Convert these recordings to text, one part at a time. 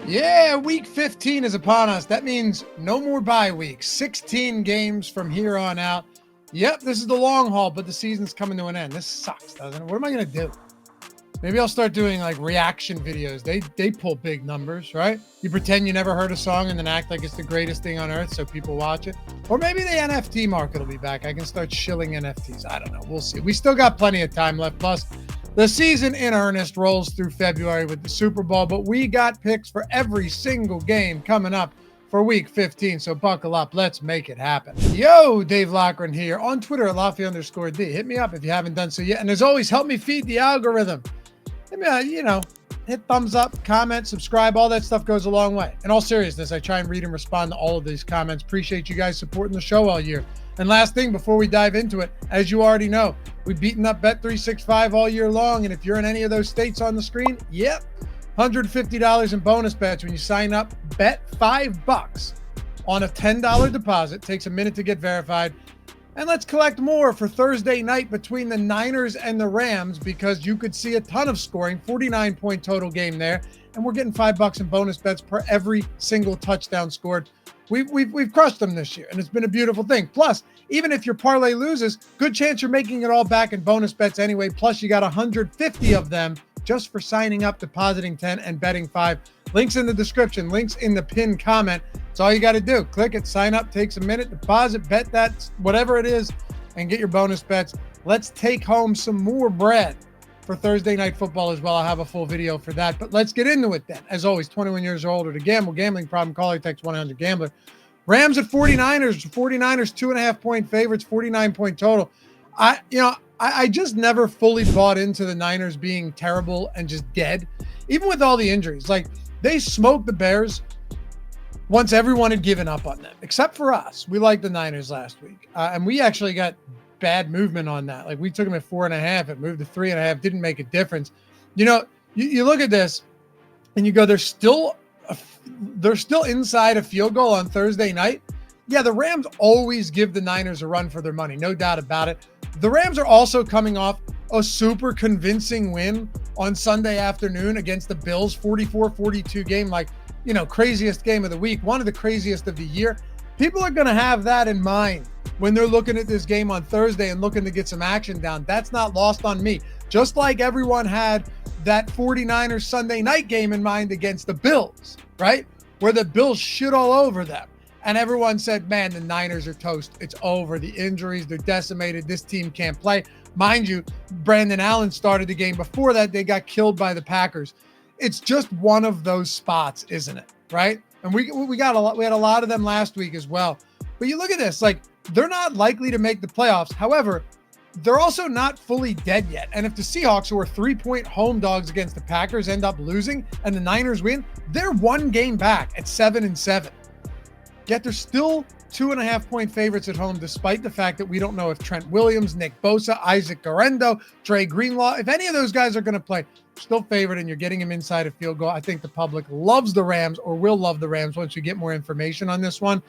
Yeah, week 15 is upon us. That means no more bye weeks. 16 games from here on out. Yep, this is the long haul, but the season's coming to an end. This sucks, doesn't it? What am I going to do? Maybe I'll start doing like reaction videos. They pull big numbers, right? You pretend you never heard a song and then act like it's the greatest thing on earth so people watch it. Or maybe the NFT market will be back. I can start shilling NFTs. I don't know. We'll see. We still got plenty of time left. Plus, the season in earnest rolls through February with the Super Bowl, but we got picks for every single game coming up for week 15, so buckle up. Let's make it happen. Yo, Dave Loughran here on Twitter at Loughy_D. Hit me up if you haven't done so yet. And as always, help me feed the algorithm. Hit me, hit thumbs up, comment, subscribe. All that stuff goes a long way. In all seriousness, I try and read and respond to all of these comments. Appreciate you guys supporting the show all year. And last thing before we dive into it, as you already know, we've beaten up Bet365 all year long. And if you're in any of those states on the screen, yep, $150 in bonus bets when you sign up. Bet $5 on a $10 deposit. Takes a minute to get verified. And let's collect more for Thursday night between the Niners and the Rams, because you could see a ton of scoring, 49-point total game there. And we're getting $5 in bonus bets per every single touchdown scored. We've crushed them this year, and it's been a beautiful thing. Plus, even if your parlay loses, good chance you're making it all back in bonus bets anyway. Plus, you got 150 of them just for signing up, depositing 10, and betting 5. Links in the description, links in the pinned comment. That's all you got to do. Click it, sign up, takes a minute, deposit, bet that, whatever it is, and get your bonus bets. Let's take home some more bread for Thursday Night Football as well. I'll have a full video for that, but let's get into it then. As always, 21 years or older to gamble. Gambling problem, call or text 1-800-GAMBLER. Rams at 49ers. 49ers 2.5-point favorites, 49-point total. I just never fully bought into the Niners being terrible and just dead, even with all the injuries. Like, they smoked the Bears once everyone had given up on them, except for us. We liked the Niners last week, and we actually got bad movement on that. Like, we took them at 4.5, it moved to 3.5, didn't make a difference. You look at this and you go, they're still inside a field goal on Thursday night. Yeah, the Rams always give the Niners a run for their money, no doubt about it. The Rams are also coming off a super convincing win on Sunday afternoon against the Bills, 44-42 game, craziest game of the week, one of the craziest of the year. People are going to have that in mind when they're looking at this game on Thursday and looking to get some action down. That's not lost on me. Just like everyone had that 49ers Sunday night game in mind against the Bills, right? Where the Bills shit all over them. And everyone said, man, the Niners are toast. It's over. The injuries, they're decimated. This team can't play. Mind you, Brandon Allen started the game. Before that, they got killed by the Packers. It's just one of those spots, isn't it? Right? And we had a lot of them last week as well. But you look at this, like, they're not likely to make the playoffs. However, they're also not fully dead yet. And if the Seahawks, who are 3-point home dogs against the Packers, end up losing and the Niners win, they're one game back at 7-7. Yet they're still 2.5-point favorites at home, despite the fact that we don't know if Trent Williams, Nick Bosa, Isaac Guerendo, Dre Greenlaw, if any of those guys are going to play. Still favored, and you're getting him inside a field goal. I think the public loves the Rams, or will love the Rams once you get more information on this one.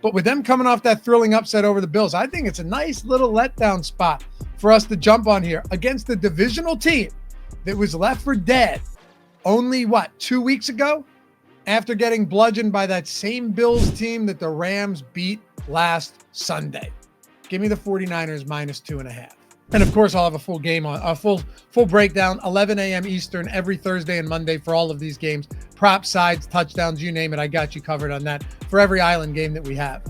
But with them coming off that thrilling upset over the Bills, I think it's a nice little letdown spot for us to jump on here against the divisional team that was left for dead only, 2 weeks ago? After getting bludgeoned by that same Bills team that the Rams beat last Sunday. Give me the 49ers -2.5. And of course, I'll have a full game on a full breakdown, 11 a.m. Eastern every Thursday and Monday for all of these games. Prop sides, touchdowns, you name it. I got you covered on that for every island game that we have.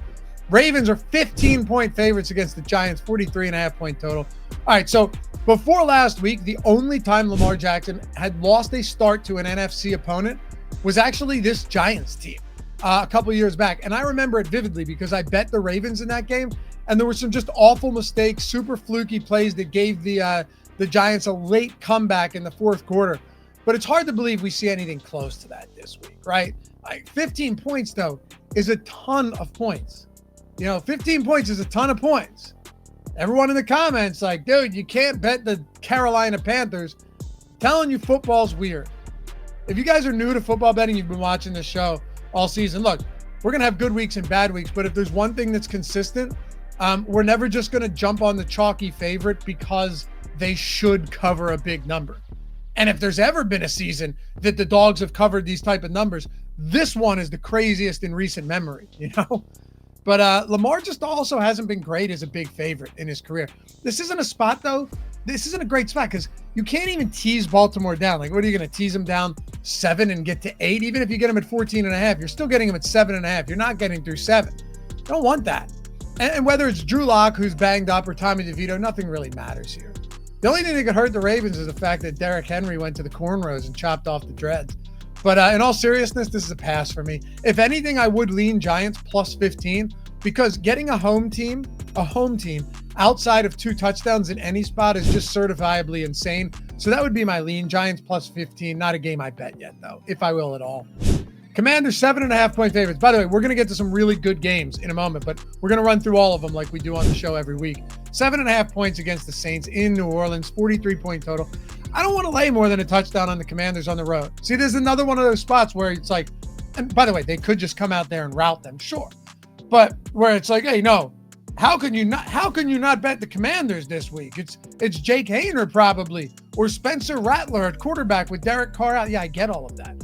Ravens are 15-point favorites against the Giants, 43.5-point total. All right, so before last week, the only time Lamar Jackson had lost a start to an NFC opponent was actually this Giants team a couple years back. And I remember it vividly because I bet the Ravens in that game, and there were some just awful mistakes, super fluky plays that gave the Giants a late comeback in the fourth quarter. But it's hard to believe we see anything close to that this week, right? Like 15 points, though, is a ton of points. 15 points is a ton of points. Everyone in the comments like, dude, you can't bet the Carolina Panthers. I'm telling you, football's weird. If you guys are new to football betting, you've been watching this show all season. Look, we're going to have good weeks and bad weeks, but if there's one thing that's consistent, we're never just going to jump on the chalky favorite because they should cover a big number. And if there's ever been a season that the dogs have covered these type of numbers, This one is the craziest in recent memory, you know? But Lamar just also hasn't been great as a big favorite in his career. This isn't a spot, though. This isn't a great spot because you can't even tease Baltimore down. Like, what are you going to tease them down 7 and get to 8? Even if you get them at 14.5, you're still getting them at 7.5. You're not getting through 7. You don't want that. And whether it's Drew Lock, who's banged up, or Tommy DeVito, nothing really matters here. The only thing that could hurt the Ravens is the fact that Derrick Henry went to the cornrows and chopped off the dreads. But in all seriousness, this is a pass for me. If anything, I would lean Giants plus 15 because getting a home team outside of 2 touchdowns in any spot is just certifiably insane. So that would be my lean. Giants plus 15. Not a game I bet yet, though, if I will at all. Commanders 7.5-point favorites. By the way, we're going to get to some really good games in a moment, but we're going to run through all of them like we do on the show every week. 7.5 points against the Saints in New Orleans, 43-point total. I don't want to lay more than a touchdown on the Commanders on the road. See, there's another one of those spots where it's like, and by the way, they could just come out there and rout them, sure. But where it's like, hey, no, how can you not bet the Commanders this week? It's Jake Haener probably, or Spencer Rattler at quarterback with Derek Carr out. Yeah, I get all of that.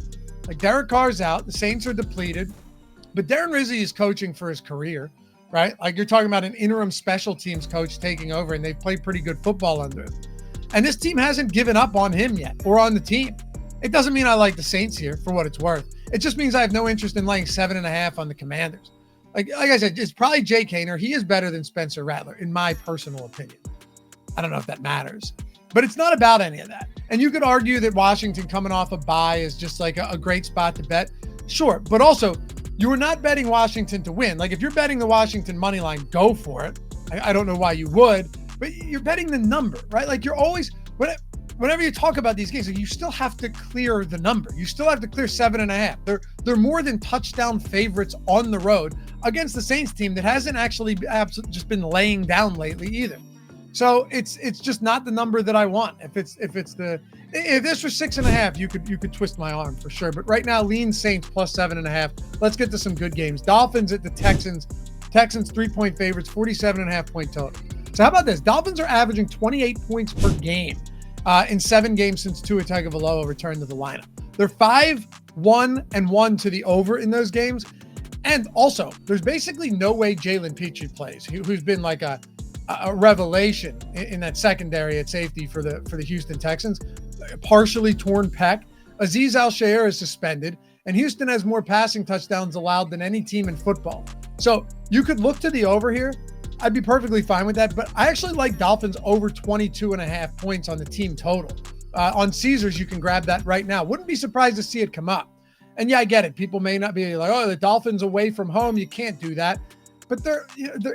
Like, Derek Carr's out, the Saints are depleted, but Darren Rizzi is coaching for his career, right? Like, you're talking about an interim special teams coach taking over, and they've played pretty good football under him. And this team hasn't given up on him yet or on the team. It doesn't mean I like the Saints here for what it's worth. It just means I have no interest in laying 7.5 on the Commanders. Like I said, it's probably Jake Haener. He is better than Spencer Rattler, in my personal opinion. I don't know if that matters, but it's not about any of that. And you could argue that Washington coming off a bye is just like a great spot to bet. Sure, but also you are not betting Washington to win. Like, if you're betting the Washington money line, go for it. I don't know why you would, but you're betting the number, right? Like, you're always, whenever you talk about these games, you still have to clear the number. You still have to clear 7.5. They're more than touchdown favorites on the road against the Saints team that hasn't actually just been laying down lately either. So it's just not the number that I want. If this was 6.5, you could twist my arm for sure. But right now, lean Saints plus 7.5. Let's get to some good games. Dolphins at the Texans. Texans 3-point favorites, 47.5-point total. So how about this? Dolphins are averaging 28 points per game in 7 games since Tua Tagovailoa returned to the lineup. They're 5-1-1 to the over in those games. And also, there's basically no way Jalen Petrie plays, who's been like a revelation in that secondary at safety for the Houston Texans. Partially torn pec. Azeez Al-Shaair is suspended, and Houston has more passing touchdowns allowed than any team in football. So you could look to the over here. I'd be perfectly fine with that, but I actually like Dolphins over 22.5 points on the team total. On Caesars, you can grab that right now. Wouldn't be surprised to see it come up. And yeah, I get it. People may not be like, oh, the Dolphins away from home. You can't do that. But they're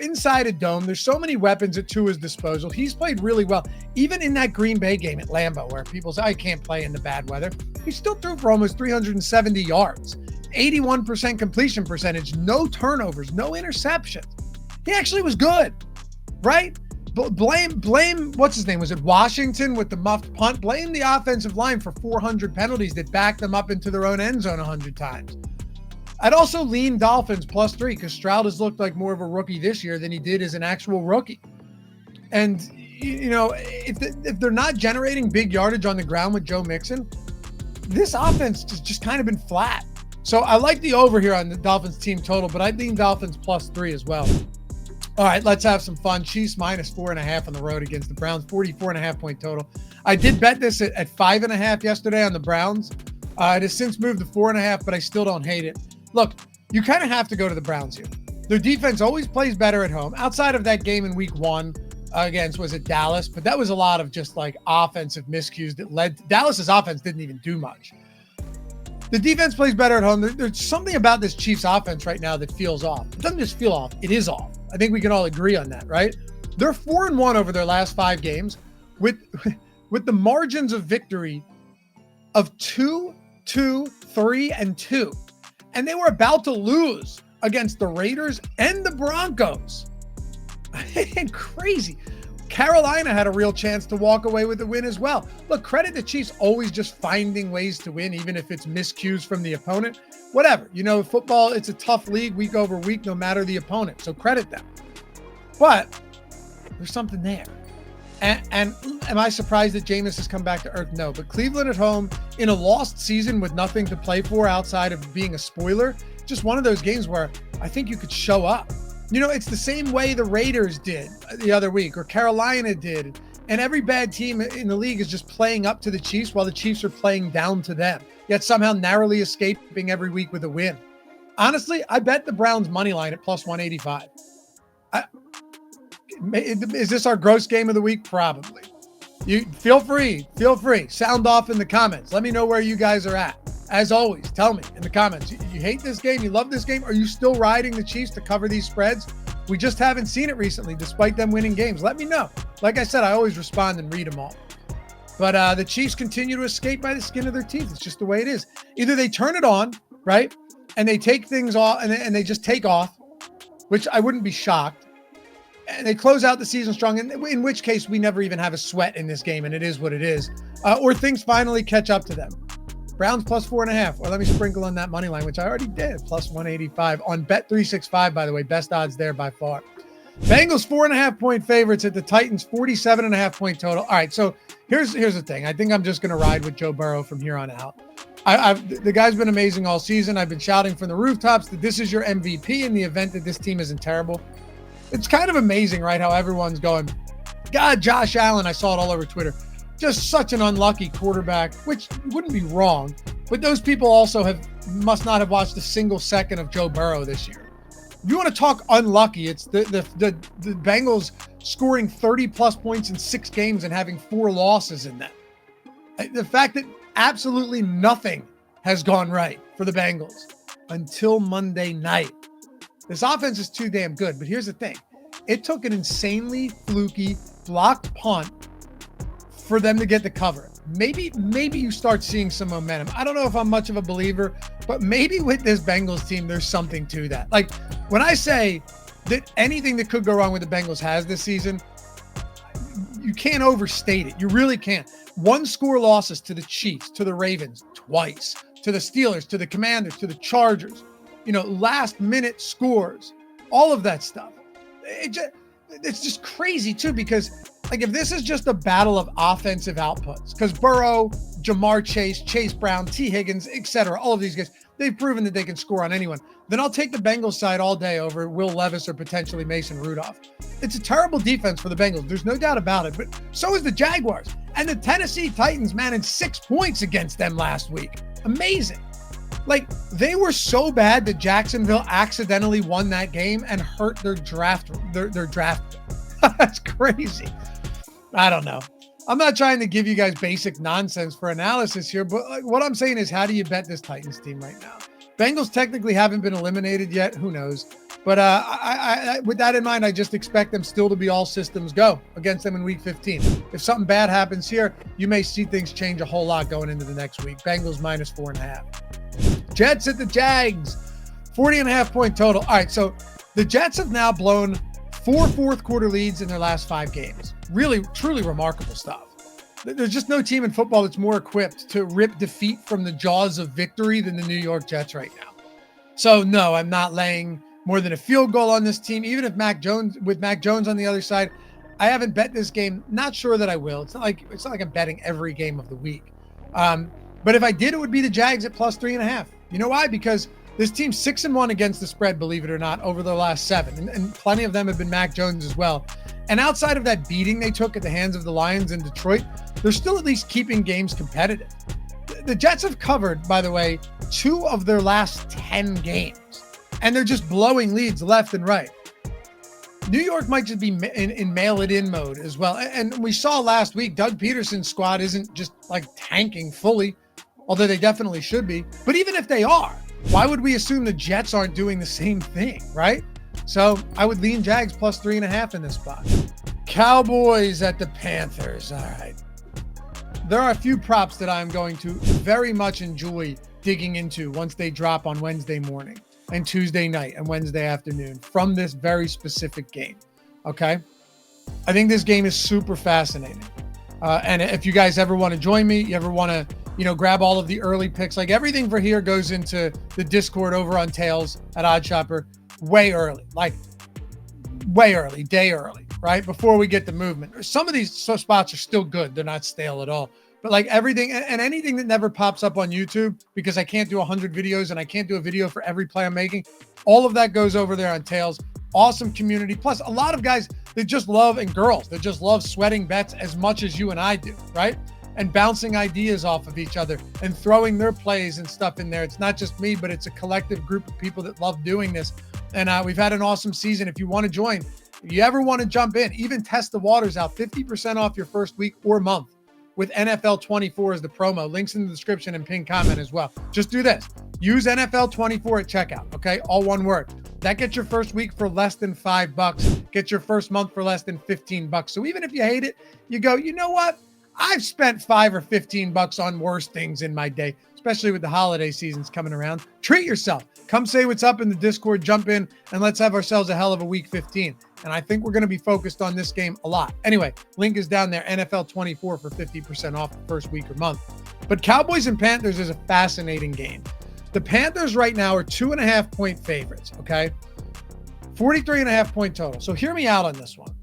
inside a dome. There's so many weapons at Tua's disposal. He's played really well. Even in that Green Bay game at Lambeau, where people say, I can't play in the bad weather, he still threw for almost 370 yards, 81% completion percentage, no turnovers, no interceptions. He actually was good, right? Blame, what's his name? Was it Washington with the muffed punt? Blame the offensive line for 400 penalties that backed them up into their own end zone 100 times. I'd also lean Dolphins plus 3 because Stroud has looked like more of a rookie this year than he did as an actual rookie. And, you know, if they're not generating big yardage on the ground with Joe Mixon, this offense has just kind of been flat. So I like the over here on the Dolphins team total, but I'd lean Dolphins plus 3 as well. All right, let's have some fun. Chiefs minus 4.5 on the road against the Browns, 44.5-point total. I did bet this at 5.5 yesterday on the Browns. It has since moved to 4.5, but I still don't hate it. Look, you kind of have to go to the Browns here. Their defense always plays better at home. Outside of that game in week 1 against, was it Dallas? But that was a lot of just like offensive miscues that led – Dallas's offense didn't even do much. The defense plays better at home. There's something about this Chiefs offense right now that feels off. It doesn't just feel off. It is off. I think we can all agree on that, right? They're 4-1 over their last 5 games with the margins of victory of 2, 2, 3, and 2. And they were about to lose against the Raiders and the Broncos. Crazy. Carolina had a real chance to walk away with the win as well. Look, credit the Chiefs always just finding ways to win, even if it's miscues from the opponent. Whatever. You know, football, it's a tough league week over week, no matter the opponent. So credit them. But there's something there. And am I surprised that Jameis has come back to earth? No, but Cleveland at home in a lost season with nothing to play for outside of being a spoiler, just one of those games where I think you could show up. You know, it's the same way the Raiders did the other week or Carolina did. And every bad team in the league is just playing up to the Chiefs while the Chiefs are playing down to them, yet somehow narrowly escaping every week with a win. Honestly, I bet the Browns money line at plus 185. Is this our gross game of the week? Probably. You feel free. Sound off in the comments. Let me know where you guys are at. As always, tell me in the comments. You hate this game? You love this game? Are you still riding the Chiefs to cover these spreads? We just haven't seen it recently, despite them winning games. Let me know. Like I said, I always respond and read them all. But the Chiefs continue to escape by the skin of their teeth. It's just the way it is. Either they turn it on, right, and they take things off, and they just take off, which I wouldn't be shocked. And they close out the season strong, in which case we never even have a sweat in this game, and it is what it is. Or things finally catch up to them. Browns plus 4.5. Or let me sprinkle on that money line, which I already did, plus 185 on Bet365, by the way. Best odds there by far. Bengals 4.5-point favorites at the Titans, 47.5-point total. All right, so here's the thing. I think I'm just going to ride with Joe Burrow from here on out. The guy's been amazing all season. I've been shouting from the rooftops that this is your MVP in the event that this team isn't terrible. It's kind of amazing, right, how everyone's going, God, Josh Allen, I saw it all over Twitter, just such an unlucky quarterback, which wouldn't be wrong. But those people also must not have watched a single second of Joe Burrow this year. If you want to talk unlucky, it's the Bengals scoring 30-plus points in 6 games and having 4 losses in them. The fact that absolutely nothing has gone right for the Bengals until Monday night. This offense is too damn good, but here's the thing. It took an insanely fluky blocked punt for them to get the cover. Maybe you start seeing some momentum. I don't know if I'm much of a believer, but maybe with this Bengals team, there's something to that. Like when I say that anything that could go wrong with the Bengals has this season, you can't overstate it. You really can't. 1-score losses to the Chiefs, to the Ravens twice, to the Steelers, to the Commanders, to the Chargers. You know, last minute scores, all of that stuff. It's just crazy too, because like if this is just a battle of offensive outputs, because Burrow, Jamar Chase, Chase Brown, T. Higgins, etc., all of these guys, they've proven that they can score on anyone. Then I'll take the Bengals side all day over Will Levis or potentially Mason Rudolph. It's a terrible defense for the Bengals. There's no doubt about it, but so is the Jaguars. And the Tennessee Titans managed 6 points against them last week. Amazing. Like, they were so bad that Jacksonville accidentally won that game and hurt their draft. That's crazy. I don't know. I'm not trying to give you guys basic nonsense for analysis here, but like, what I'm saying is, how do you bet this Titans team right now? Bengals technically haven't been eliminated yet. Who knows? But I with that in mind, I just expect them still to be all systems go against them in week 15. If something bad happens here, you may see things change a whole lot going into the next week. Bengals minus 4.5. Jets at the Jags, 40.5-point total. All right, so the Jets have now blown 4 fourth-quarter leads in their last 5 games. Really, truly remarkable stuff. There's just no team in football that's more equipped to rip defeat from the jaws of victory than the New York Jets right now. So, no, I'm not laying more than a field goal on this team, even if Mac Jones on the other side. I haven't bet this game. Not sure that I will. It's not like I'm betting every game of the week. But if I did, it would be the Jags at plus 3.5. You know why? Because this team's 6-1 against the spread, believe it or not, over the last 7. And plenty of them have been Mac Jones as well. And outside of that beating they took at the hands of the Lions in Detroit, they're still at least keeping games competitive. The Jets have covered, by the way, 2 of their last 10 games. And they're just blowing leads left and right. New York might just be in mail-it-in mode as well. And we saw last week, Doug Peterson's squad isn't just like tanking fully, although they definitely should be. But even if they are, why would we assume the Jets aren't doing the same thing, right? So I would lean Jags plus 3.5 in this spot. Cowboys at the Panthers. All right. There are a few props that I'm going to very much enjoy digging into once they drop on Wednesday morning and Tuesday night and Wednesday afternoon from this very specific game. Okay. I think this game is super fascinating. And if you guys ever want to join me, you ever want to, grab all of the early picks, like everything for here goes into the Discord over on Tails at OddShopper way early, day early. right? Before we get the movement. Some of these spots are still good. They're not stale at all. But like everything and anything that never pops up on YouTube, because I can't do 100 videos and I can't do a video for every play I'm making, all of that goes over there on Tails. Awesome community. Plus, a lot of guys that just love, and girls that just love sweating bets as much as you and I do, right? And bouncing ideas off of each other and throwing their plays and stuff in there. It's not just me, but it's a collective group of people that love doing this. And we've had an awesome season. If you want to join, if you ever want to jump in, even test the waters out, 50% off your first week or month with NFL 24 as the promo. Links in the description and pinned comment as well. Just do this. Use NFL 24 at checkout, okay? All one word. That gets your first week for less than $5. Get your first month for less than $15. So even if you hate it, you go, you know what? I've spent $5 or $15 on worse things in my day, especially with the holiday seasons coming around. Treat yourself. Come say what's up in the Discord, jump in, and let's have ourselves a hell of a week 15. And I think we're going to be focused on this game a lot. Anyway, link is down there, NFL 24 for 50% off the first week or month. But Cowboys and Panthers is a fascinating game. The Panthers right now are 2.5-point favorites, okay? 43.5-point total. So hear me out on this one.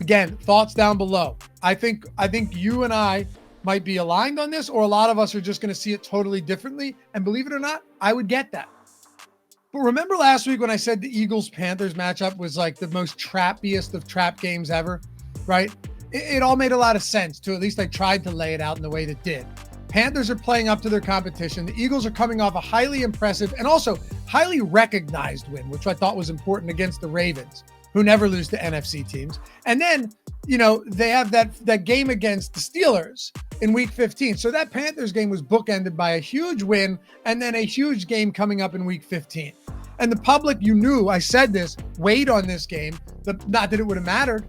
Again, thoughts down below. I think you and I might be aligned on this, or a lot of us are just going to see it totally differently. And believe it or not, I would get that. But remember last week when I said the Eagles-Panthers matchup was like the most trappiest of trap games ever, right? It all made a lot of sense, to at least I tried to lay it out in the way that did. Panthers are playing up to their competition. The Eagles are coming off a highly impressive and also highly recognized win, which I thought was important against the Ravens, who never lose to NFC teams. And then, you know, they have that game against the Steelers in week 15. So that Panthers game was bookended by a huge win and then a huge game coming up in week 15. And the public, you knew, I said this, weighed on this game. Not that it would have mattered,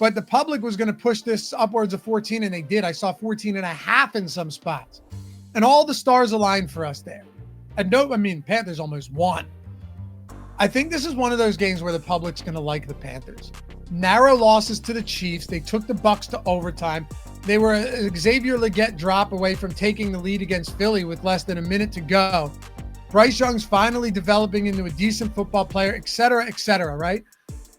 but the public was going to push this upwards of 14, and they did. I saw 14.5 in some spots. And all the stars aligned for us there. And Panthers almost won. I think this is one of those games where the public's going to like the Panthers. Narrow losses to the Chiefs. They took the Bucs to overtime. They were a Xavier Legette drop away from taking the lead against Philly with less than a minute to go. Bryce Young's finally developing into a decent football player, et cetera, right?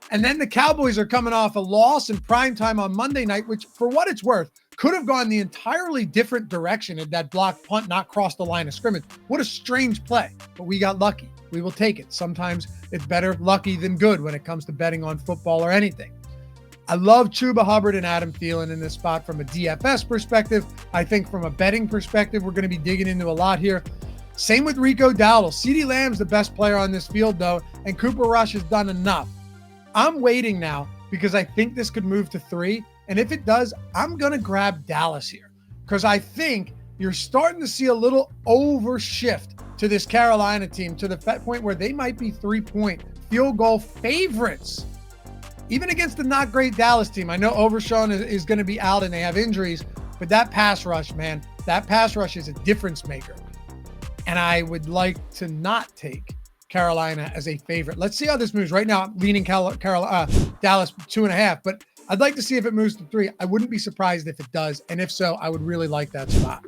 And then the Cowboys are coming off a loss in primetime on Monday night, which, for what it's worth, could have gone the entirely different direction had that blocked punt not crossed the line of scrimmage. What a strange play, but we got lucky. We will take it. Sometimes it's better lucky than good when it comes to betting on football or anything. I love Chuba Hubbard and Adam Thielen in this spot from a DFS perspective. I think from a betting perspective, we're going to be digging into a lot here. Same with Rico Dowdle. CeeDee Lamb's the best player on this field, though, and Cooper Rush has done enough. I'm waiting now because I think this could move to 3. And if it does, I'm going to grab Dallas here because I think you're starting to see a little overshift to this Carolina team to the point where they might be 3-point field goal favorites, even against the not great Dallas team. I know Overshawn is going to be out and they have injuries, but that pass rush, man, that pass rush is a difference maker. And I would like to not take Carolina as a favorite. Let's see how this moves. Right now, I'm leaning Dallas 2.5, but I'd like to see if it moves to 3. I wouldn't be surprised if it does. And if so, I would really like that spot.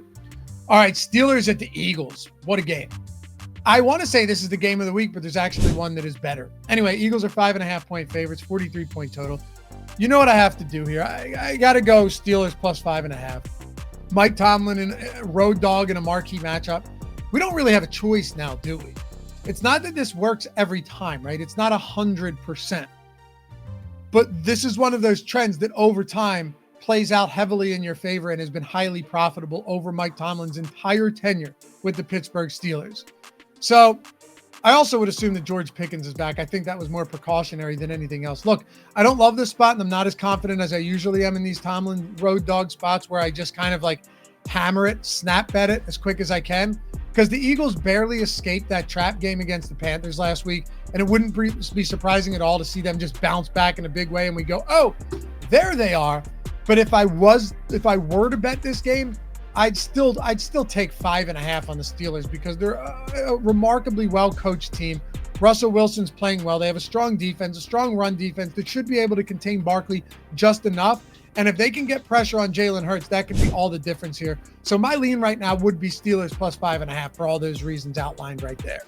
All right, Steelers at the Eagles. What a game. I want to say this is the game of the week, but there's actually one that is better. Anyway, Eagles are 5.5-point favorites, 43-point total. You know what I have to do here. I got to go Steelers plus 5.5. Mike Tomlin and road dog in a marquee matchup. We don't really have a choice now, do we? It's not that this works every time, right? It's not 100%. But this is one of those trends that over time plays out heavily in your favor and has been highly profitable over Mike Tomlin's entire tenure with the Pittsburgh Steelers. So I also would assume that George Pickens is back. I think that was more precautionary than anything else. Look, I don't love this spot, and I'm not as confident as I usually am in these Tomlin road dog spots where I just kind of like hammer it, snap bet it as quick as I can, because the Eagles barely escaped that trap game against the Panthers last week, and it wouldn't be surprising at all to see them just bounce back in a big way and we go, oh, there they are. But if I were to bet this game, I'd still take 5.5 on the Steelers because they're a remarkably well-coached team. Russell Wilson's playing well. They have a strong defense, a strong run defense that should be able to contain Barkley just enough. And if they can get pressure on Jalen Hurts, that could be all the difference here. So my lean right now would be Steelers plus 5.5 for all those reasons outlined right there.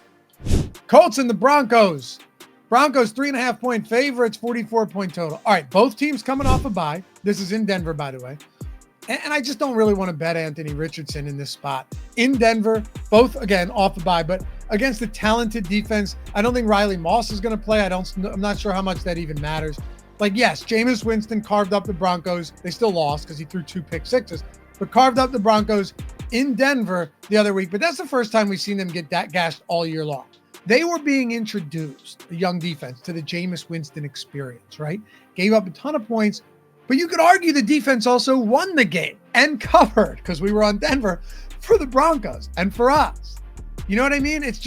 Colts and the Broncos. Broncos 3.5-point favorites, 44-point total. All right, both teams coming off a bye. This is in Denver, by the way. And I just don't really want to bet Anthony Richardson in this spot. In Denver, both, again, off a bye, but against a talented defense. I don't think Riley Moss is going to play. I'm not sure how much that even matters. Like, yes, Jameis Winston carved up the Broncos. They still lost because he threw 2 pick sixes, but carved up the Broncos in Denver the other week. But that's the first time we've seen them get that gashed all year long. They were being introduced, the young defense, to the Jameis Winston experience, right? Gave up a ton of points, but you could argue the defense also won the game and covered because we were on Denver for the Broncos and for us. You know what I mean? It's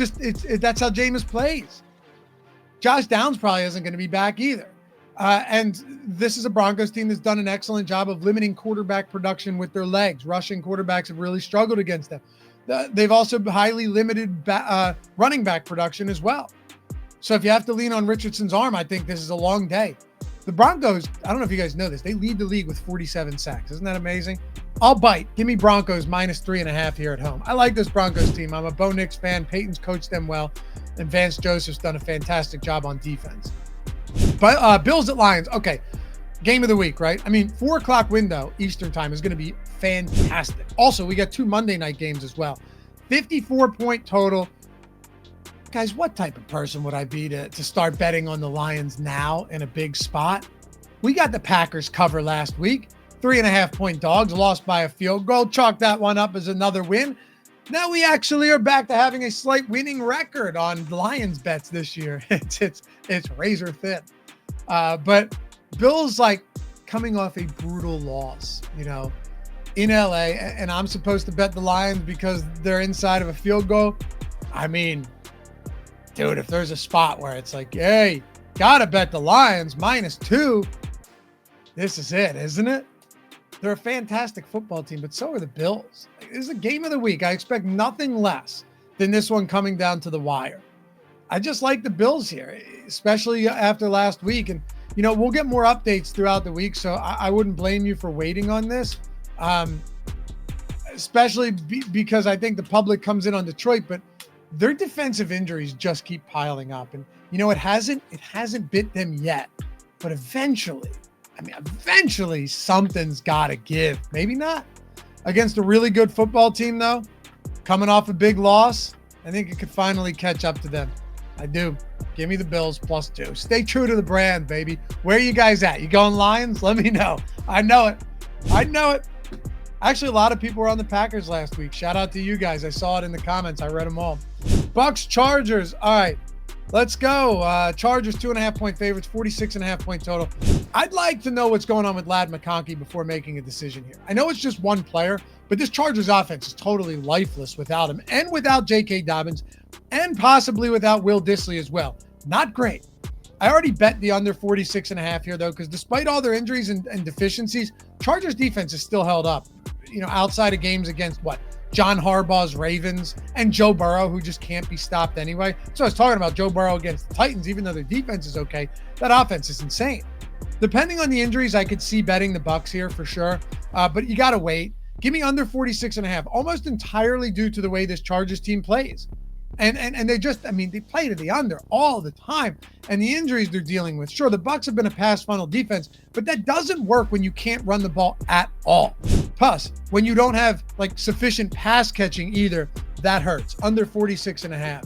that's how Jameis plays. Josh Downs probably isn't going to be back either. And this is a Broncos team that's done an excellent job of limiting quarterback production with their legs. Rushing quarterbacks have really struggled against them. They've also highly limited running back production as well. So if you have to lean on Richardson's arm, I think this is a long day. The Broncos, I don't know if you guys know this, they lead the league with 47 sacks. Isn't that amazing? I'll bite. Give me Broncos minus 3.5 here at home. I like this Broncos team. I'm a Bo Nix fan. Peyton's coached them well, and Vance Joseph's done a fantastic job on defense. But Bills at Lions. Okay, game of the week, right? I mean, 4 o'clock window Eastern time is going to be fantastic. Also, we got 2 Monday night games as well. 54-point total. Guys, what type of person would I be to start betting on the Lions now in a big spot? We got the Packers cover last week. 3.5-point dogs, lost by a field goal. Chalk that one up as another win. Now we actually are back to having a slight winning record on Lions bets this year. It's razor thin. But Bills like coming off a brutal loss, in LA, and I'm supposed to bet the Lions because they're inside of a field goal. I mean, dude, if there's a spot where it's like, hey, gotta bet the Lions -2, this is it, isn't it? They're a fantastic football team, but so are the Bills. This is a game of the week. I expect nothing less than this one coming down to the wire. I just like the Bills here, especially after last week. And, we'll get more updates throughout the week, so I wouldn't blame you for waiting on this, especially because I think the public comes in on Detroit, but their defensive injuries just keep piling up. And, it hasn't bit them yet, but eventually something's got to give. Maybe not. Against a really good football team, though, coming off a big loss, I think it could finally catch up to them. I do. Give me the Bills +2. Stay true to the brand, baby. Where are you guys at? You going Lions? Let me know. I know it. Actually, a lot of people were on the Packers last week. Shout out to you guys. I saw it in the comments. I read them all. Bucks, Chargers. All right. Let's go. Chargers 2.5-point favorites, 46.5-point total. I'd like to know what's going on with Ladd McConkey before making a decision here. I know it's just one player, but this Chargers offense is totally lifeless without him and without J.K. Dobbins and possibly without Will Dissly as well. Not great. I already bet the under 46.5 here, though, because despite all their injuries and deficiencies, Chargers defense is still held up, outside of games against John Harbaugh's Ravens and Joe Burrow, who just can't be stopped anyway. So I was talking about Joe Burrow against the Titans, even though their defense is okay. That offense is insane. Depending on the injuries, I could see betting the Bucks here for sure, but you got to wait. Give me under 46.5, almost entirely due to the way this Chargers team plays. And they they play to the under all the time. And the injuries they're dealing with. Sure, the Bucks have been a pass funnel defense, but that doesn't work when you can't run the ball at all. Plus, when you don't have sufficient pass catching either, that hurts. Under 46.5.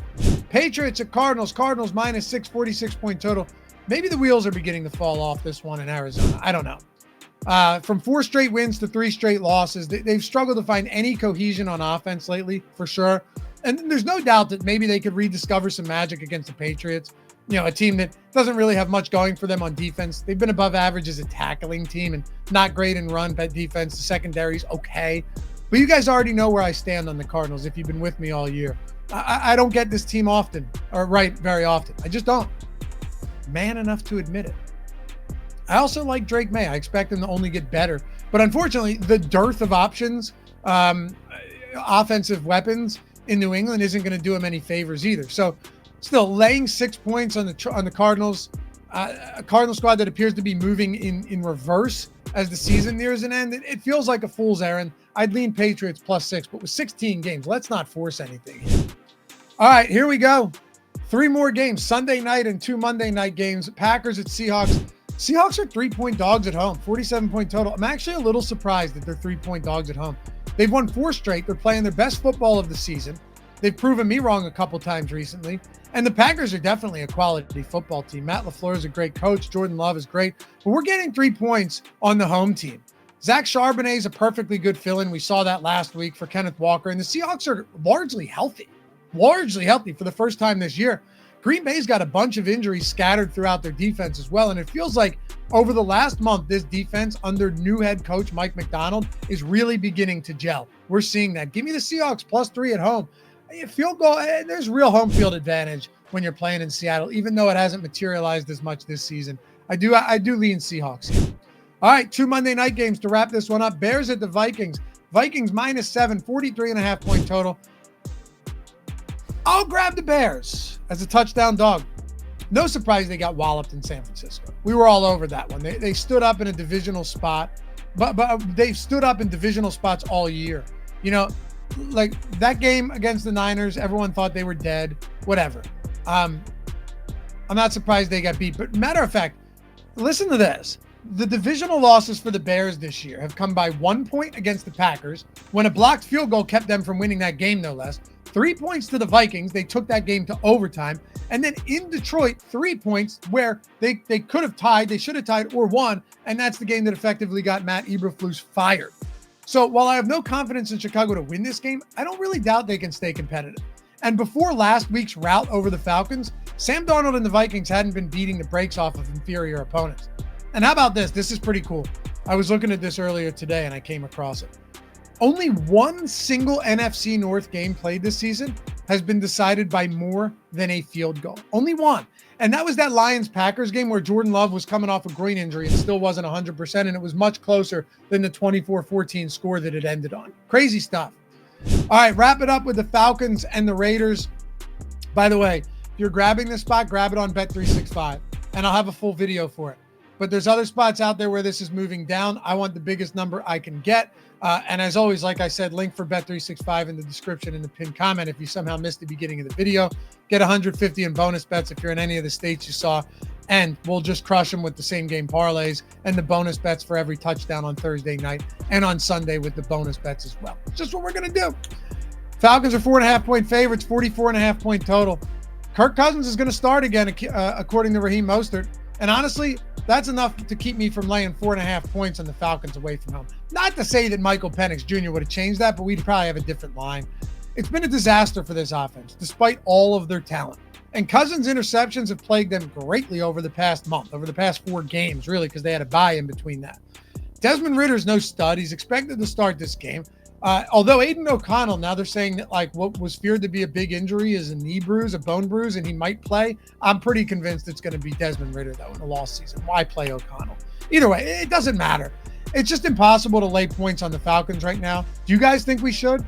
Patriots at Cardinals. Cardinals -6, 46-point total. Maybe the wheels are beginning to fall off this one in Arizona. I don't know. From 4 straight wins to 3 straight losses, they've struggled to find any cohesion on offense lately, for sure. And there's no doubt that maybe they could rediscover some magic against the Patriots, a team that doesn't really have much going for them on defense. They've been above average as a tackling team and not great in run defense. The secondary's okay. But you guys already know where I stand on the Cardinals if you've been with me all year. I don't get this team very often. I just don't. Man enough to admit it. I also like Drake May. I expect him to only get better. But unfortunately, the dearth of options, offensive weapons in New England isn't going to do him any favors either. So still laying 6 points on the Cardinals, a Cardinal squad that appears to be moving in reverse as the season nears an end. It feels like a fool's errand. I'd lean Patriots +6, but with 16 games, let's not force anything here. All right, here we go. 3 more games, Sunday night and 2 Monday night games. Packers at Seahawks. Seahawks are 3-point dogs at home, 47-point total. I'm actually a little surprised that they're 3-point dogs at home. They've won 4 straight. They're playing their best football of the season. They've proven me wrong a couple times recently. And the Packers are definitely a quality football team. Matt LaFleur is a great coach. Jordan Love is great. But we're getting 3 points on the home team. Zach Charbonnet is a perfectly good fill-in. We saw that last week for Kenneth Walker. And the Seahawks are largely healthy for the first time this year. Green Bay's got a bunch of injuries scattered throughout their defense as well. And it feels like over the last month, this defense under new head coach Mike Macdonald is really beginning to gel. We're seeing that. Give me the Seahawks +3 at home. Field goal, there's real home field advantage when you're playing in Seattle, even though it hasn't materialized as much this season. I do lean Seahawks here. All right, 2 Monday night games to wrap this one up. Bears at the Vikings. Vikings -7, 43.5-point total. I'll grab the Bears as a touchdown dog. No surprise they got walloped in San Francisco. We were all over that one. They stood up in a divisional spot, but they've stood up in divisional spots all year. You know, like that game against the Niners, everyone thought they were dead, whatever. I'm not surprised they got beat. But matter of fact, listen to this. The divisional losses for the Bears this year have come by 1 point against the Packers, when a blocked field goal kept them from winning that game, no less. 3 points to the Vikings. They took that game to overtime. And then in Detroit, 3 points where they could have tied, they should have tied or won. And that's the game that effectively got Matt Eberflus fired. So while I have no confidence in Chicago to win this game, I don't really doubt they can stay competitive. And before last week's rout over the Falcons, Sam Darnold and the Vikings hadn't been beating the brakes off of inferior opponents. And how about this? This is pretty cool. I was looking at this earlier today and I came across it. Only one single NFC North game played this season has been decided by more than a field goal. Only one. And that was that Lions-Packers game where Jordan Love was coming off a groin injury and still wasn't 100%, and it was much closer than the 24-14 score that it ended on. Crazy stuff. All right, wrap it up with the Falcons and the Raiders. By the way, if you're grabbing this spot, grab it on Bet365, and I'll have a full video for it. But there's other spots out there where this is moving down. I want the biggest number I can get. And as always, like I said, link for Bet365 in the description in the pinned comment. If you somehow missed the beginning of the video, get 150 in bonus bets if you're in any of the states you saw. And we'll just crush them with the same game parlays and the bonus bets for every touchdown on Thursday night and on Sunday with the bonus bets as well. It's just what we're going to do. Falcons are 4.5-point favorites, 44.5-point total. Kirk Cousins is going to start again, according to Raheem Mostert. And honestly, that's enough to keep me from laying 4.5 points on the Falcons away from home. Not to say that Michael Penix Jr. would have changed that, but we'd probably have a different line. It's been a disaster for this offense, despite all of their talent. And Cousins' interceptions have plagued them greatly over the past month, over the past 4 games, really, because they had a bye in between that. Desmond Ritter's no stud. He's expected to start this game. Although Aiden O'Connell, now they're saying that like what was feared to be a big injury is a knee bruise, a bone bruise, and he might play. I'm pretty convinced it's going to be Desmond Ridder, though, in the lost season. Why play O'Connell? Either way, it doesn't matter. It's just impossible to lay points on the Falcons right now. Do you guys think we should?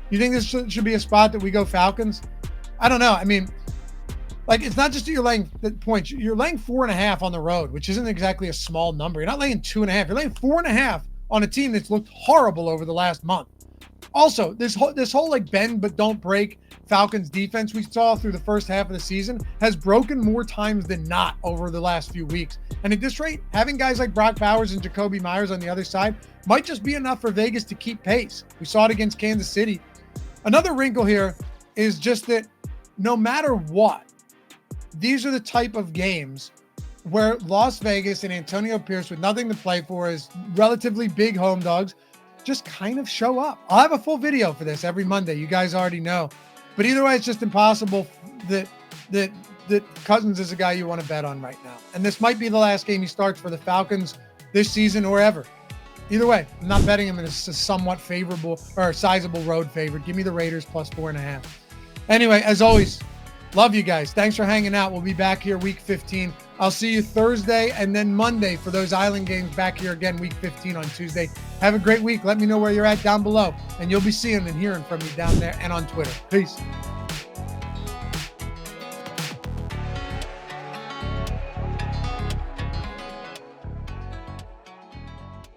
You think this should be a spot that we go Falcons? I don't know. I mean, like, it's not just that you're laying the points. You're laying 4.5 on the road, which isn't exactly a small number. You're not laying 2.5. You're laying 4.5 on a team that's looked horrible over the last month. Also, this whole like bend but don't break Falcons defense we saw through the first half of the season has broken more times than not over the last few weeks. And at this rate, having guys like Brock Bowers and Jacoby Myers on the other side might just be enough for Vegas to keep pace. We saw it against Kansas City. Another wrinkle here is just that no matter what, these are the type of games where Las Vegas and Antonio Pierce, with nothing to play for, as relatively big home dogs, just kind of show up. I'll have a full video for this every Monday. You guys already know. But either way, it's just impossible that Cousins is a guy you want to bet on right now. And this might be the last game he starts for the Falcons this season or ever. Either way, I'm not betting him in a somewhat favorable or sizable road favorite. Give me the Raiders +4.5. Anyway, as always, love you guys. Thanks for hanging out. We'll be back here week 15. I'll see you Thursday and then Monday for those Island games, back here again week 15 on Tuesday. Have a great week. Let me know where you're at down below, and you'll be seeing and hearing from me down there and on Twitter. Peace.